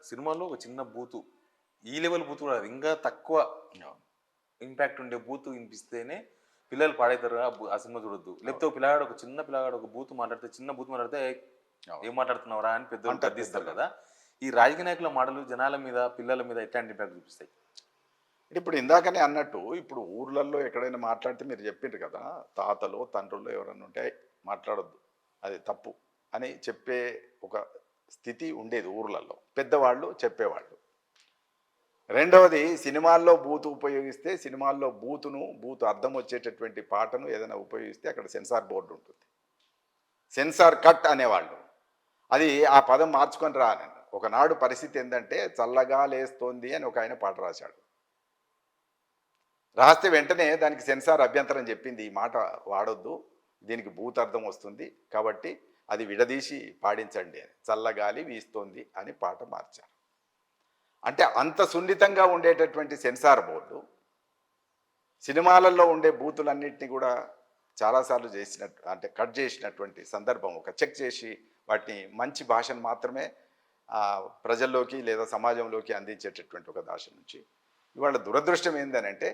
సినిమాలో ఒక చిన్న బూతు, ఈ లెవెల్ బూతు కూడా ఇంకా తక్కువ ఇంపాక్ట్ ఉండే బూతు వినిపిస్తేనే పిల్లలు పాడవుతారు, ఆ సినిమా చూడొద్దు. లేకపోతే ఒక పిల్లగాడు, ఒక చిన్న పిల్లగాడు ఒక బూతు మాట్లాడితే, చిన్న బూతు మాట్లాడితే ఏం మాట్లాడుతున్నావురా అని పెద్దలు గద్దిస్తారు కదా. ఈ రాజకీయ నాయకుల మాటలు జనాల మీద, పిల్లల మీద ఎట్లాంటి ఇంపాక్ట్ చూపిస్తాయి? ఇప్పుడు ఇందాకనే అన్నట్టు, ఇప్పుడు ఊర్లలో ఎక్కడైనా మాట్లాడితే మీరు చెప్పిండ్రు కదా, తాతలు తండ్రులు ఎవరన్నా ఉంటే మాట్లాడొద్దు, అది తప్పు అని చెప్పే ఒక స్థితి ఉండేది ఊర్లలో, పెద్దవాళ్ళు చెప్పేవాళ్ళు. రెండవది, సినిమాల్లో బూతు ఉపయోగిస్తే, సినిమాల్లో బూతు అర్థం వచ్చేటటువంటి పాటను ఏదైనా ఉపయోగిస్తే అక్కడ సెన్సార్ బోర్డు ఉంటుంది, సెన్సార్ కట్ అనేవాళ్ళు. అది ఆ పదం మార్చుకొని రాను. ఒకనాడు పరిస్థితి ఏంటంటే, చల్లగా లేస్తోంది అని ఒక ఆయన పాట రాశాడు. రాస్తే వెంటనే దానికి సెన్సార్ అభ్యంతరం చెప్పింది, ఈ మాట వాడొద్దు, దీనికి భూతార్థం వస్తుంది, కాబట్టి అది విడదీసి పాడించండి అని. చల్లగాలి వీస్తోంది అని పాట మార్చారు. అంటే అంత సున్నితంగా ఉండేటటువంటి సెన్సార్ బోర్డు సినిమాలలో ఉండే బూతులన్నింటినీ కూడా చాలాసార్లు చేసినట్టు, అంటే కట్ చేసినటువంటి సందర్భం, ఒక చెక్ చేసి వాటిని మంచి భాషను మాత్రమే ప్రజల్లోకి లేదా సమాజంలోకి అందించేటటువంటి ఒక భాష నుంచి ఇవాళ దురదృష్టం ఏంటంటే,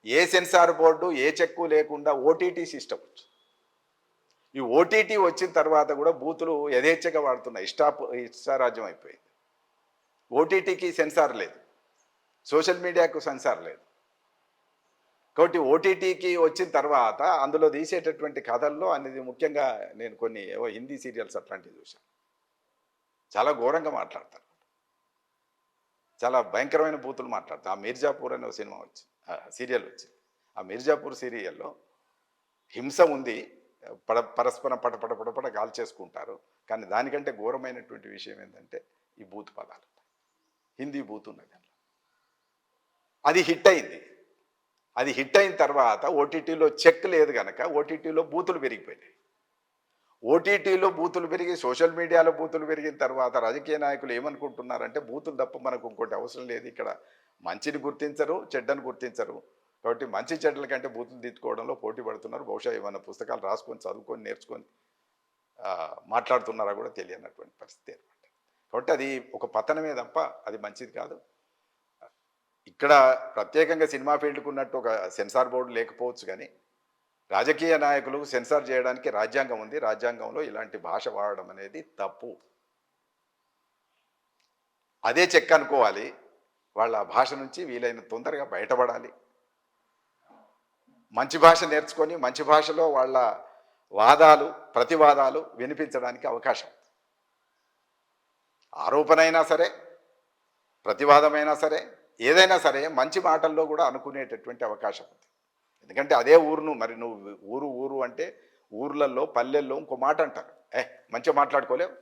ఏ సెన్సార్ బోర్డు ఏ చెక్కు లేకుండా ఓటీటీ సిస్టమ్ వచ్చింది. ఈ ఓటీటీ వచ్చిన తర్వాత కూడా బూతులు యథేచ్ఛగా వాడుతున్నాయి, ఇష్టారాజ్యం అయిపోయింది. ఓటీటీకి సెన్సార్ లేదు, సోషల్ మీడియాకు సెన్సార్ లేదు. కాబట్టి ఓటీటీకి వచ్చిన తర్వాత అందులో తీసేటటువంటి కథల్లో అనేది, ముఖ్యంగా నేను కొన్ని హిందీ సీరియల్స్ అట్లాంటివి చూశాను, చాలా ఘోరంగా మాట్లాడతారు, చాలా భయంకరమైన బూతులు మాట్లాడతారు. ఆ మిర్జాపూర్ అనే సినిమా వచ్చింది, సీరియల్ వచ్చింది. ఆ మిర్జాపూర్ సీరియల్లో హింస ఉంది, పరస్పరం పటపట గాల్ చేసుకుంటారు. కానీ దానికంటే ఘోరమైనటువంటి విషయం ఏంటంటే ఈ బూత్ పదాలు, హిందీ బూత్ ఉన్నది దాంట్లో. అది హిట్ అయింది. అది హిట్ అయిన తర్వాత ఓటీటీలో చెక్ లేదు కనుక ఓటీటీలో బూతులు పెరిగిపోయినాయి. ఓటీటీలో బూతులు పెరిగి, సోషల్ మీడియాలో బూతులు పెరిగిన తర్వాత రాజకీయ నాయకులు ఏమనుకుంటున్నారంటే, బూతులు తప్ప మనకు ఇంకోటి అవసరం లేదు, ఇక్కడ మంచిని గుర్తించరు, చెడ్డను గుర్తించరు, కాబట్టి మంచి చెడ్డల కంటే బూతులు తీర్చుకోవడంలో పోటీ పడుతున్నారు. బహుశా ఏమైనా పుస్తకాలు రాసుకొని, చదువుకొని, నేర్చుకొని మాట్లాడుతున్నారా కూడా తెలియనటువంటి పరిస్థితి అనమాట. కాబట్టి అది ఒక పతనమే తప్ప అది మంచిది కాదు. ఇక్కడ ప్రత్యేకంగా సినిమా ఫీల్డ్కు ఉన్నట్టు ఒక సెన్సార్ బోర్డు లేకపోవచ్చు, కానీ రాజకీయ నాయకులు సెన్సార్ చేయడానికి రాజ్యాంగం ఉంది. రాజ్యాంగంలో ఇలాంటి భాష వాడడం అనేది తప్పు. అదే చెక్ అనుకోవాలి, వాళ్ళ భాష నుంచి వీలైన తొందరగా బయటపడాలి, మంచి భాష నేర్చుకొని మంచి భాషలో వాళ్ళ వాదాలు, ప్రతివాదాలు వినిపించడానికి అవకాశం. ఆరోపణ అయినా సరే, ప్రతివాదమైనా సరే, ఏదైనా సరే మంచి మాటల్లో కూడా అనుకునేటటువంటి అవకాశం ఉంది. ఎందుకంటే అదే ఊరును, మరి నువ్వు ఊరు అంటే ఊర్లలో, పల్లెల్లో ఇంకో మాట అంటారు, మంచిగా మాట్లాడుకోలేవు,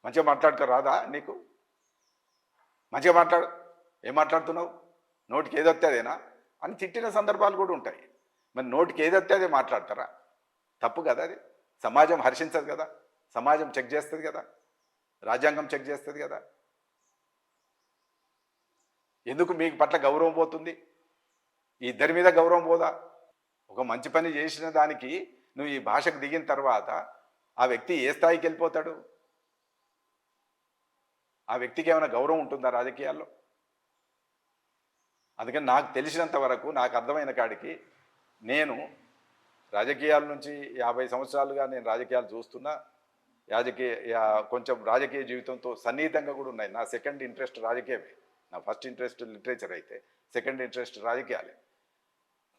మంచిగా మాట్లాడుకో రాదా నీకు, మంచిగా మాట్లాడు, ఏం మాట్లాడుతున్నావు, నోటికి ఏదొస్తే అదేనా అని తిట్టిన సందర్భాలు కూడా ఉంటాయి. మరి నోటికి ఏదొస్తే అదే మాట్లాడతారా? తప్పు కదా అది. సమాజం హర్షించదు కదా, సమాజం చెక్ చేస్తుంది కదా, రాజ్యాంగం చెక్ చేస్తుంది కదా. ఎందుకు మీకు పట్ల గౌరవం పోతుంది? ఈ ఇద్దరి మీద గౌరవం పోదా? ఒక మంచి పని చేసిన దానికి నువ్వు ఈ భాషకు దిగిన తర్వాత ఆ వ్యక్తి ఏ స్థాయికి వెళ్ళిపోతాడు? ఆ వ్యక్తికి ఏమైనా గౌరవం ఉంటుందా రాజకీయాల్లో? అందుకని నాకు తెలిసినంత వరకు, నాకు అర్థమైన కాడికి, నేను రాజకీయాల నుంచి 50 సంవత్సరాలుగా నేను రాజకీయాలు చూస్తున్నా, కొంచెం రాజకీయ జీవితంతో సన్నిహితంగా కూడా ఉన్నాయి. నా సెకండ్ ఇంట్రెస్ట్ రాజకీయమే, నా ఫస్ట్ ఇంట్రెస్ట్ లిటరేచర్ అయితే సెకండ్ ఇంట్రెస్ట్ రాజకీయాలే.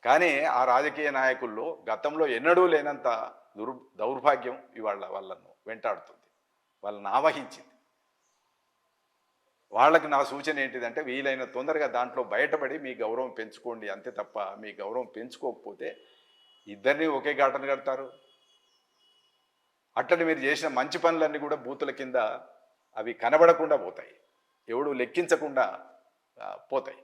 కానీ ఆ రాజకీయ నాయకుల్లో గతంలో ఎన్నడూ లేనంత దౌర్భాగ్యం ఇవాళ వాళ్ళను వెంటాడుతుంది, వాళ్ళని ఆవహించింది. వాళ్ళకి నా సూచన ఏంటిదంటే, వీలైన తొందరగా దాంట్లో బయటపడి మీ గౌరవం పెంచుకోండి, అంతే తప్ప మీ గౌరవం పెంచుకోకపోతే ఇద్దరిని ఒకే ఘాటన కడతారు. అట్లని మీరు చేసిన మంచి పనులన్నీ కూడా బూతుల కింద అవి కనబడకుండా పోతాయి, ఎవడు లెక్కించకుండా పోతాయి.